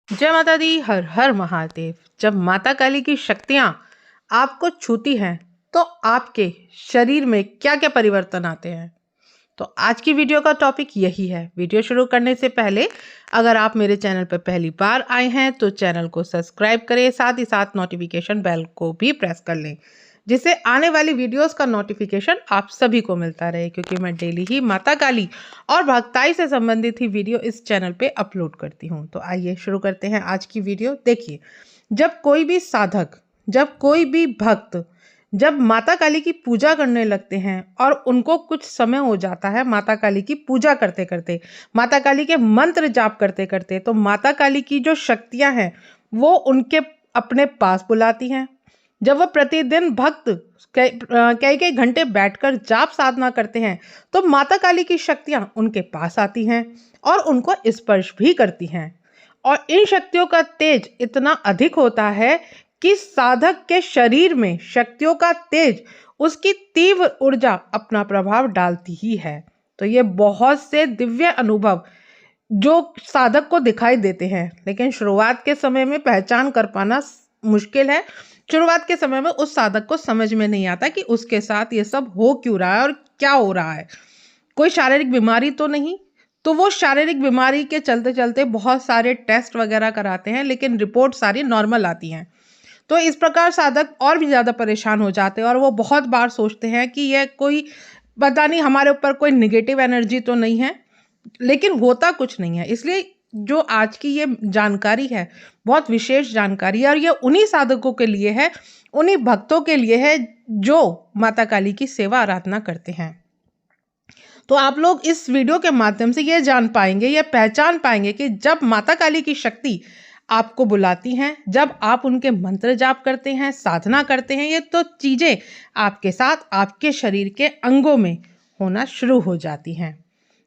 जय माता दी। हर हर महादेव। जब माता काली की शक्तियां आपको छूती हैं तो आपके शरीर में क्या क्या परिवर्तन आते हैं। तो आज की वीडियो का टॉपिक यही है। वीडियो शुरू करने से पहले अगर आप मेरे चैनल पर पहली बार आए हैं तो चैनल को सब्सक्राइब करें, साथ ही साथ नोटिफिकेशन बेल को भी प्रेस कर लें, जिससे आने वाली वीडियोस का नोटिफिकेशन आप सभी को मिलता रहे, क्योंकि मैं डेली ही माता काली और भक्ताई से संबंधित ही वीडियो इस चैनल पे अपलोड करती हूँ। तो आइए शुरू करते हैं आज की वीडियो। देखिए, जब कोई भी साधक, जब कोई भी भक्त जब माता काली की पूजा करने लगते हैं और उनको कुछ समय हो जाता है माता काली की पूजा करते करते, माता काली के मंत्र जाप करते करते, तो माता काली की जो शक्तियां हैं वो उनके अपने पास बुलाती हैं। जब वह प्रतिदिन भक्त कई कई घंटे बैठकर जाप साधना करते हैं तो माता काली की शक्तियां उनके पास आती हैं और उनको स्पर्श भी करती हैं। और इन शक्तियों का तेज इतना अधिक होता है कि साधक के शरीर में शक्तियों का तेज, उसकी तीव्र ऊर्जा अपना प्रभाव डालती ही है। तो ये बहुत से दिव्य अनुभव जो साधक को दिखाई देते हैं, लेकिन शुरुआत के समय में पहचान कर पाना मुश्किल है। शुरुआत के समय में उस साधक को समझ में नहीं आता कि उसके साथ ये सब हो क्यों रहा है और क्या हो रहा है। कोई शारीरिक बीमारी तो नहीं। तो वो शारीरिक बीमारी के चलते चलते बहुत सारे टेस्ट वगैरह कराते हैं, लेकिन रिपोर्ट सारी नॉर्मल आती हैं। तो इस प्रकार साधक और भी ज़्यादा परेशान हो जाते हैं और वो बहुत बार सोचते हैं कि यह कोई, पता नहीं हमारे ऊपर कोई निगेटिव एनर्जी तो नहीं है, लेकिन होता कुछ नहीं है। इसलिए जो आज की ये जानकारी है बहुत विशेष जानकारी है और ये उन्हीं साधकों के लिए है, उन्हीं भक्तों के लिए है जो माता काली की सेवा आराधना करते हैं। तो आप लोग इस वीडियो के माध्यम से ये जान पाएंगे, ये पहचान पाएंगे कि जब माता काली की शक्ति आपको बुलाती हैं, जब आप उनके मंत्र जाप करते हैं, साधना करते हैं, ये तो चीज़ें आपके साथ आपके शरीर के अंगों में होना शुरू हो जाती हैं।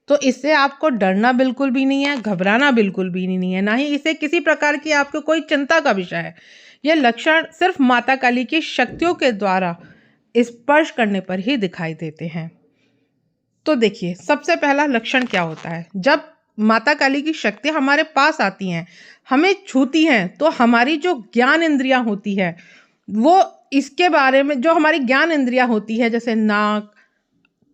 तो इससे आपको डरना बिल्कुल भी नहीं है, घबराना बिल्कुल भी नहीं है, ना ही इसे किसी प्रकार की आपको कोई चिंता का विषय है। यह लक्षण सिर्फ माता काली की शक्तियों के द्वारा स्पर्श करने पर ही दिखाई देते हैं। तो देखिए, सबसे पहला लक्षण क्या होता है। जब माता काली की शक्ति हमारे पास आती हैं, हमें छूती हैं, तो हमारी जो ज्ञान इंद्रियां होती है वो, इसके बारे में जो हमारी ज्ञान इंद्रियां होती है, जैसे नाक,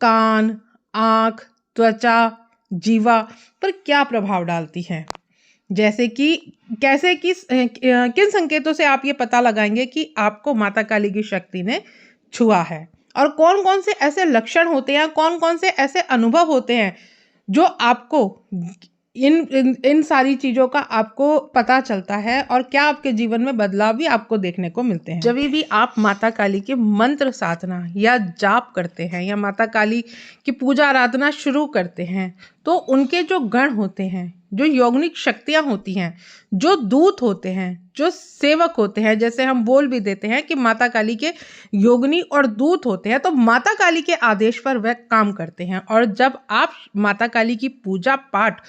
कान, आँख, त्वचा, जीवा पर क्या प्रभाव डालती है। जैसे कि कैसे कि किन संकेतों से आप ये पता लगाएंगे कि आपको माता काली की शक्ति ने छुआ है, और कौन कौन से ऐसे लक्षण होते हैं, कौन कौन से ऐसे अनुभव होते हैं जो आपको इन सारी चीज़ों का आपको पता चलता है, और क्या आपके जीवन में बदलाव भी आपको देखने को मिलते हैं। जब भी आप माता काली के मंत्र साधना या जाप करते हैं या माता काली की पूजा आराधना शुरू करते हैं, तो उनके जो गण होते हैं, जो यौगिक शक्तियाँ होती हैं, जो दूत होते हैं, जो सेवक होते हैं, जैसे हम बोल भी देते हैं कि माता काली के योगिनी और दूत होते हैं, तो माता काली के आदेश पर वह काम करते हैं। और जब आप माता काली की पूजा पाठ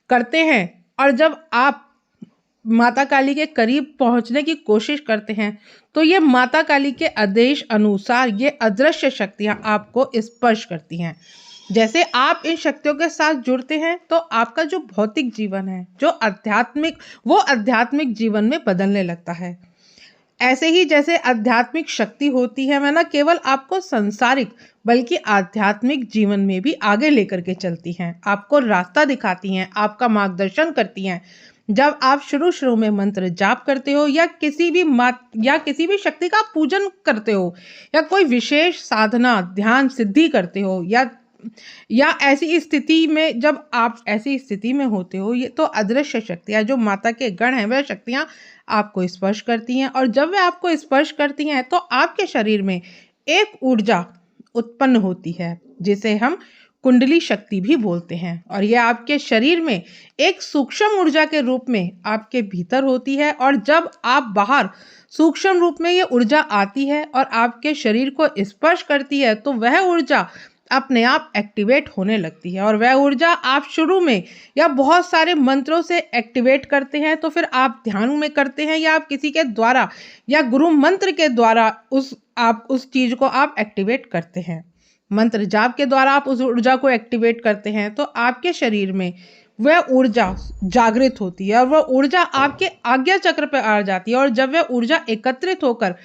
करते हैं और जब आप माता काली के करीब पहुंचने की कोशिश करते हैं, तो ये माता काली के आदेश अनुसार ये अदृश्य शक्तियां आपको स्पर्श करती हैं। जैसे आप इन शक्तियों के साथ जुड़ते हैं तो आपका जो भौतिक जीवन है, जो आध्यात्मिक, वो आध्यात्मिक जीवन में बदलने लगता है। ऐसे ही जैसे आध्यात्मिक शक्ति होती है, वह न केवल आपको संसारिक बल्कि आध्यात्मिक जीवन में भी आगे लेकर के चलती हैं, आपको रास्ता दिखाती हैं, आपका मार्गदर्शन करती हैं। जब आप शुरू शुरू में मंत्र जाप करते हो या किसी भी शक्ति का पूजन करते हो या कोई विशेष साधना ध्यान सिद्धि करते हो, या ऐसी स्थिति में, जब आप ऐसी स्थिति में होते हो, ये तो अदृश्य शक्तियाँ जो माता के गण हैं, वह शक्तियाँ आपको स्पर्श करती हैं। और जब वे आपको स्पर्श करती हैं तो आपके शरीर में एक ऊर्जा उत्पन्न होती है, जिसे हम कुंडली शक्ति भी बोलते हैं। और यह आपके शरीर में एक सूक्ष्म ऊर्जा के रूप में आपके भीतर होती है, और जब आप बाहर सूक्ष्म रूप में ये ऊर्जा आती है और आपके शरीर को स्पर्श करती है, तो वह ऊर्जा अपने आप एक्टिवेट होने लगती है। और वह ऊर्जा आप शुरू में या बहुत सारे मंत्रों से एक्टिवेट करते हैं, तो फिर आप ध्यान में करते हैं या आप किसी के द्वारा या गुरु मंत्र के द्वारा उस चीज़ को आप एक्टिवेट करते हैं। मंत्र जाप के द्वारा आप उस ऊर्जा को एक्टिवेट करते हैं, तो आपके शरीर में वह ऊर्जा जागृत होती है और वह ऊर्जा आपके आज्ञा चक्र पर आ जाती है। और जब वह ऊर्जा एकत्रित होकर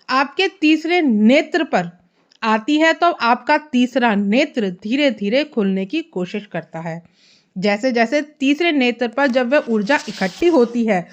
आपके तीसरे नेत्र पर आती है तो आपका तीसरा नेत्र धीरे धीरे खुलने की कोशिश करता है। जैसे जैसे तीसरे नेत्र पर जब वह ऊर्जा इकट्ठी होती है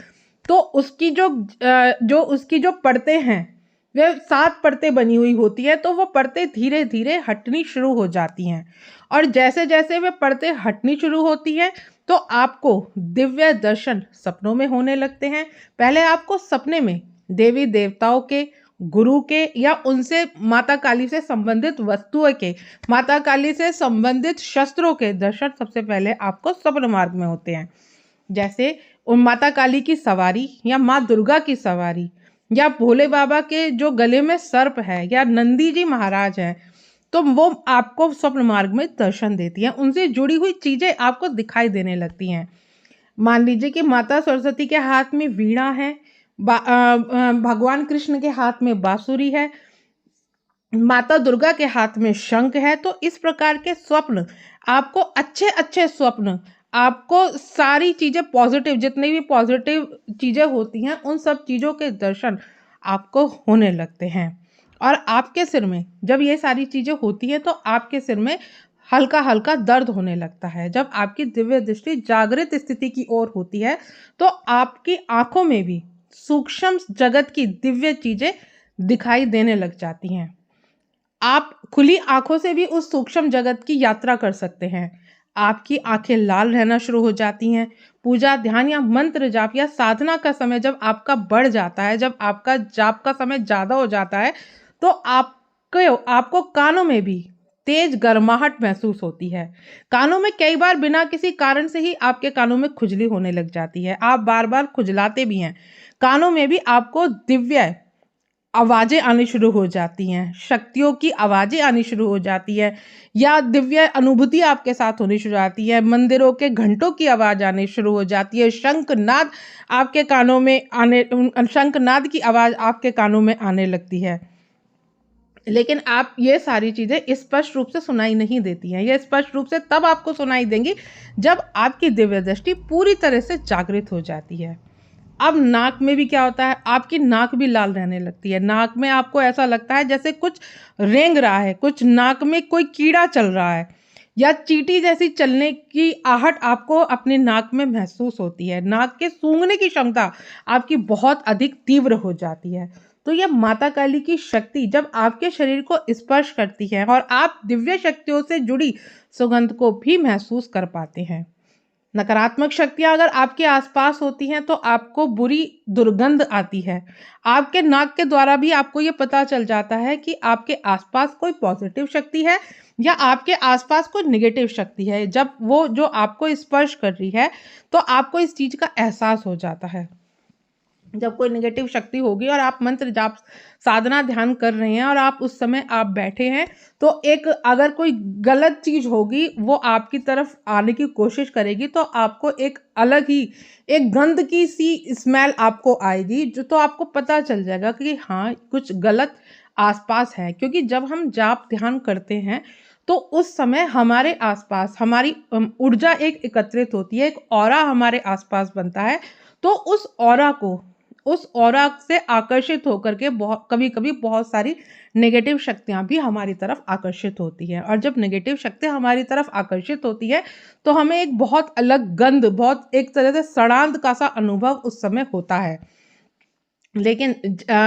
तो उसकी जो परतें हैं वे 7 परतें बनी हुई होती है, तो वो परतें धीरे धीरे हटनी शुरू हो जाती हैं। और जैसे जैसे वे परतें हटनी शुरू होती हैं तो आपको दिव्य दर्शन सपनों में होने लगते हैं। पहले आपको सपने में देवी देवताओं के, गुरु के या उनसे माता काली से संबंधित वस्तुओं के, माता काली से संबंधित शस्त्रों के दर्शन सबसे पहले आपको स्वप्न मार्ग में होते हैं। जैसे उन माता काली की सवारी या माँ दुर्गा की सवारी या भोले बाबा के जो गले में सर्प है या नंदी जी महाराज हैं, तो वो आपको स्वप्न मार्ग में दर्शन देती हैं। उनसे जुड़ी हुई चीजें आपको दिखाई देने लगती हैं। मान लीजिए कि माता सरस्वती के हाथ में वीणा है, भगवान कृष्ण के हाथ में बांसुरी है, माता दुर्गा के हाथ में शंख है। तो इस प्रकार के स्वप्न आपको अच्छे अच्छे स्वप्न, आपको सारी चीजें पॉजिटिव, जितनी भी पॉजिटिव चीजें होती हैं उन सब चीजों के दर्शन आपको होने लगते हैं। और आपके सिर में जब ये सारी चीजें होती हैं तो आपके सिर में हल्का हल्का दर्द होने लगता है। जब आपकी दिव्य दृष्टि जागृत स्थिति की ओर होती है तो आपकी आंखों में भी सूक्ष्म जगत की दिव्य चीजें दिखाई देने लग जाती हैं। आप खुली आंखों से भी उस सूक्ष्म जगत की यात्रा कर सकते हैं। आपकी आंखें लाल रहना शुरू हो जाती हैं। पूजा, ध्यान या मंत्र जाप या साधना का समय जब आपका बढ़ जाता है, जब आपका जाप का समय ज़्यादा हो जाता है, तो आपको कानों में भी तेज गर्माहट महसूस होती है। कानों में कई बार बिना किसी कारण से ही आपके कानों में खुजली होने लग जाती है। आप बार बार खुजलाते भी हैं। कानों में भी आपको दिव्य आवाजें आनी शुरू हो जाती हैं, शक्तियों की आवाजें आनी शुरू हो जाती है या दिव्य अनुभूति आपके साथ होनी शुरू हो जाती है। मंदिरों के घंटों की आवाज आनी शुरू हो जाती है। शंखनाद आपके कानों में शंखनाद की आवाज आपके कानों में आने लगती है। लेकिन आप ये सारी चीजें स्पष्ट रूप से सुनाई नहीं देती हैं। ये स्पष्ट रूप से तब आपको सुनाई देंगी जब आपकी दिव्य दृष्टि पूरी तरह से जागृत हो जाती है। अब नाक में भी क्या होता है, आपकी नाक भी लाल रहने लगती है। नाक में आपको ऐसा लगता है जैसे कुछ रेंग रहा है, कुछ नाक में कोई कीड़ा चल रहा है या चींटी जैसी चलने की आहट आपको अपने नाक में महसूस होती है। नाक के सूंघने की क्षमता आपकी बहुत अधिक तीव्र हो जाती है। तो यह माता काली की शक्ति जब आपके शरीर को स्पर्श करती है और आप दिव्य शक्तियों से जुड़ी सुगंध को भी महसूस कर पाते हैं। नकारात्मक शक्तियां अगर आपके आसपास होती हैं तो आपको बुरी दुर्गंध आती है। आपके नाक के द्वारा भी आपको ये पता चल जाता है कि आपके आसपास कोई पॉजिटिव शक्ति है या आपके आसपास कोई नेगेटिव शक्ति है। जब वो जो आपको स्पर्श कर रही है तो आपको इस चीज का एहसास हो जाता है। जब कोई नेगेटिव शक्ति होगी और आप मंत्र जाप, साधना, ध्यान कर रहे हैं और आप उस समय आप बैठे हैं तो अगर कोई गलत चीज होगी वो आपकी तरफ आने की कोशिश करेगी तो आपको एक अलग ही एक गंध की सी स्मेल आपको आएगी, जो तो आपको पता चल जाएगा कि हाँ कुछ गलत आसपास है। क्योंकि जब हम जाप ध्यान करते हैं तो उस समय हमारे आसपास हमारी ऊर्जा एक एकत्रित होती है, एक ऑरा हमारे आसपास बनता है। तो उस ऑरा से आकर्षित होकर के कभी कभी बहुत सारी नेगेटिव शक्तियां भी हमारी तरफ आकर्षित होती हैं। और जब नेगेटिव शक्तियां हमारी तरफ आकर्षित होती है तो हमें एक बहुत अलग गंध, बहुत एक तरह से सड़ांध का सा अनुभव उस समय होता है। लेकिन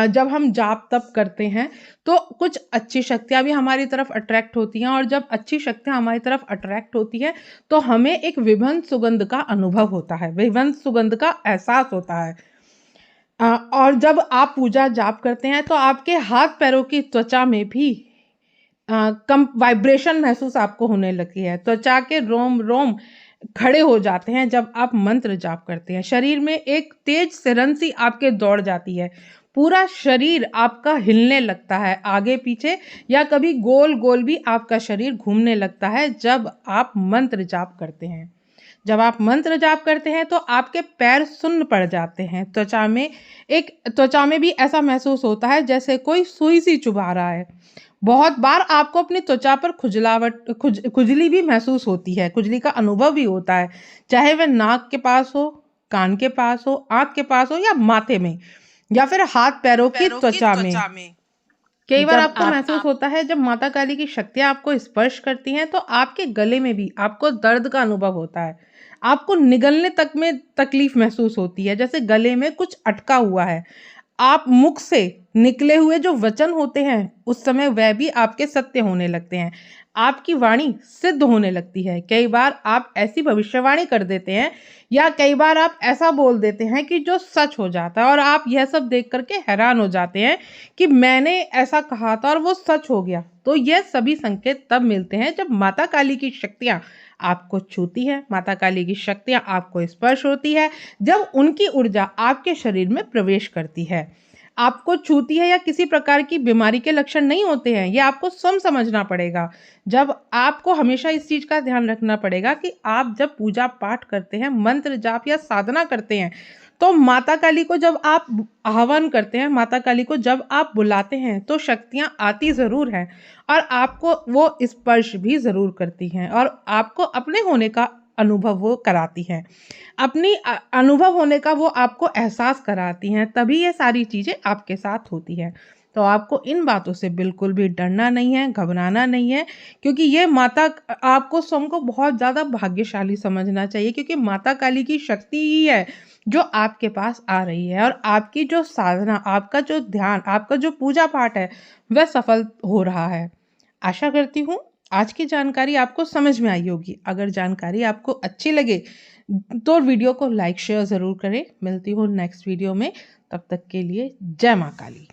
जब हम जाप तप करते हैं तो कुछ अच्छी शक्तियां भी हमारी तरफ अट्रैक्ट होती हैं। और जब अच्छी शक्तियां हमारी तरफ अट्रैक्ट होती है तो हमें एक विभिन्न सुगंध का अनुभव होता है, विभिन्न सुगंध का एहसास होता है। और जब आप पूजा जाप करते हैं तो आपके हाथ पैरों की त्वचा में भी कम वाइब्रेशन महसूस आपको होने लगी है। त्वचा के रोम रोम खड़े हो जाते हैं जब आप मंत्र जाप करते हैं। शरीर में एक तेज सिरन सी आपके दौड़ जाती है। पूरा शरीर आपका हिलने लगता है आगे पीछे या कभी गोल गोल भी आपका शरीर घूमने लगता है जब आप मंत्र जाप करते हैं। जब आप मंत्र जाप करते हैं तो आपके पैर सुन्न पड़ जाते हैं। त्वचा में भी ऐसा महसूस होता है जैसे कोई सुई सी चुभा रहा है। बहुत बार आपको अपनी त्वचा पर खुजली भी महसूस होती है, खुजली का अनुभव भी होता है, चाहे वह नाक के पास हो, कान के पास हो, आंख के पास हो या माथे में या फिर हाथ पैरों की त्वचा में। कई बार आपको महसूस होता है जब माता काली की शक्तियां आपको स्पर्श करती हैं तो आपके गले में भी आपको दर्द का अनुभव होता है। आपको निगलने तक में तकलीफ महसूस होती है, जैसे गले में कुछ अटका हुआ है। आप मुख से निकले हुए जो वचन होते हैं उस समय वह भी आपके सत्य होने लगते हैं। आपकी वाणी सिद्ध होने लगती है। कई बार आप ऐसी भविष्यवाणी कर देते हैं या कई बार आप ऐसा बोल देते हैं कि जो सच हो जाता है और आप यह सब देख करके हैरान हो जाते हैं कि मैंने ऐसा कहा था और वो सच हो गया। तो यह सभी संकेत तब मिलते हैं जब माता काली की शक्तियां आपको छूती है, माता काली की शक्तियां आपको स्पर्श होती है, जब उनकी ऊर्जा आपके शरीर में प्रवेश करती है, आपको छूती है या किसी प्रकार की बीमारी के लक्षण नहीं होते हैं, ये आपको स्वयं समझना पड़ेगा। जब आपको हमेशा इस चीज का ध्यान रखना पड़ेगा कि आप जब पूजा पाठ करते हैं, मंत्र जाप या साधना करते हैं, तो माता काली को जब आप आह्वान करते हैं, माता काली को जब आप बुलाते हैं तो शक्तियां आती ज़रूर हैं और आपको वो स्पर्श भी ज़रूर करती हैं और आपको अपने होने का अनुभव वो कराती हैं। अपनी अनुभव होने का वो आपको एहसास कराती हैं, तभी ये सारी चीज़ें आपके साथ होती हैं। तो आपको इन बातों से बिल्कुल भी डरना नहीं है, घबराना नहीं है, क्योंकि ये माता आपको स्वयं को बहुत ज़्यादा भाग्यशाली समझना चाहिए, क्योंकि माता काली की शक्ति ही है जो आपके पास आ रही है और आपकी जो साधना, आपका जो ध्यान, आपका जो पूजा पाठ है वह सफल हो रहा है। आशा करती हूँ आज की जानकारी आपको समझ में आई होगी। अगर जानकारी आपको अच्छी लगे तो वीडियो को लाइक शेयर ज़रूर करें। मिलती हूँ नेक्स्ट वीडियो में, तब तक के लिए जय माँ काली।